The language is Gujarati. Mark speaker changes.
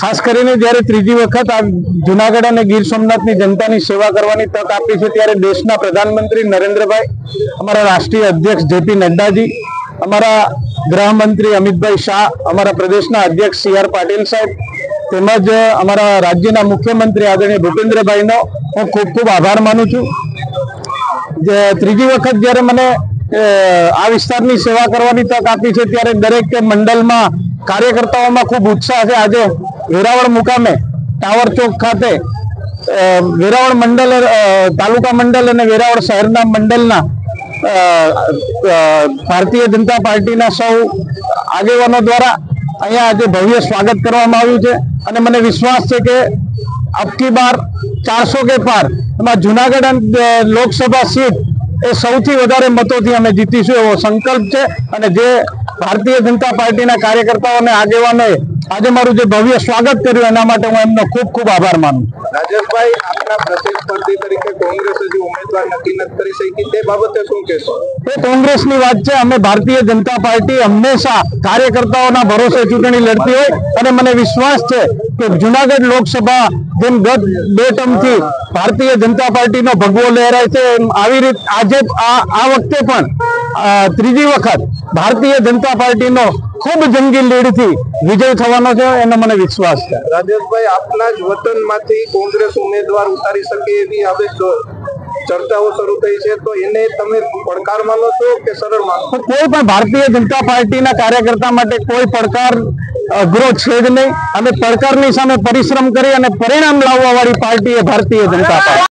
Speaker 1: ખાસ કરીને જ્યારે ત્રીજી વખત આ જુનાગઢ અને ગીર સોમનાથની જનતાની સેવા કરવાની તક આપી છે, ત્યારે દેશના પ્રધાનમંત્રી નરેન્દ્રભાઈ, અમારા રાષ્ટ્રીય અધ્યક્ષ જેપી નડ્ડાજી, અમારા ગૃહમંત્રી અમિતભાઈ શાહ, અમારા પ્રદેશના અધ્યક્ષ CR પાટીલ સાહેબ, તેમજ અમારા રાજ્યના મુખ્યમંત્રી આદરણીય ભૂપેન્દ્રભાઈનો હું ખૂબ ખૂબ આભાર માનું છું. ત્રીજી વખત જ્યારે મને આ વિસ્તારની સેવા કરવાની તક આપી છે, ત્યારે દરેક મંડળમાં કાર્યકર્તાઓમાં ખૂબ ઉત્સાહ છે. આજે વેરાવળ મુકામે ટાવર ચોક ખાતે વેરાવળ મંડળ, તાલુકા મંડળ અને વેરાવળ શહેરના મંડળના ભારતીય જનતા પાર્ટીના સૌ આગેવાનો દ્વારા અહીંયા આજે ભવ્ય સ્વાગત કરવામાં આવ્યું છે અને મને વિશ્વાસ છે કે અબકી બાર 400 કે પાર એમાં જુનાગઢ લોકસભા સીટ એ સૌથી વધારે મતોથી અમે જીતીશું એવો સંકલ્પ છે. અને જે ભારતીય જનતા પાર્ટીના કાર્યકર્તાઓ અને આગેવાનોએ આજે મારું જે ભવ્ય સ્વાગત કર્યું એના માટે હું એમનો ખૂબ ખૂબ આભાર માનું છું.
Speaker 2: રાજેશભાઈ, આપણા પ્રદેશ સ્પર્ધી તરીકે કોંગ્રેસ હજી ઉમેદવાર નક્કી નથી કરી શકી, તે બાબતે શું કહેશો?
Speaker 1: એ કોંગ્રેસની વાત છે. અમે ભારતીય જનતા પાર્ટી હંમેશા કાર્યકર્તાઓના ભરોસે ચૂંટણી લડતી હોય અને મને વિશ્વાસ છે કે જુનાગઢ લોકસભા જેમ ગત 2 ટર્મથી ભારતીય જનતા પાર્ટીનો ભગવો લહેરાય છે, આવી રીતે આજે આ વખતે પણ ત્રીજી વખત ભારતીય જનતા પાર્ટીનો ખૂબ જંગી લીડથી વિજય થવાનો છે, એનો મને વિશ્વાસ છે.
Speaker 2: રાજેશભાઈ, આપના જ વતનમાંથી કોંગ્રેસ ઉમેદવાર ઉતારી શકે એવી હવે ચર્ચાઓ શરૂ થઈ છે, તો એને તમે પડકાર માનો છો કે સરળ માનો?
Speaker 1: કોઈ પણ ભારતીય જનતા પાર્ટીના કાર્યકર્તા માટે કોઈ પડકાર અઘરો છે જ નહીં. અમે પડકારની સામે પરિશ્રમ કરી અને પરિણામ લાવવા વાળી પાર્ટી એ ભારતીય જનતા પાર્ટી.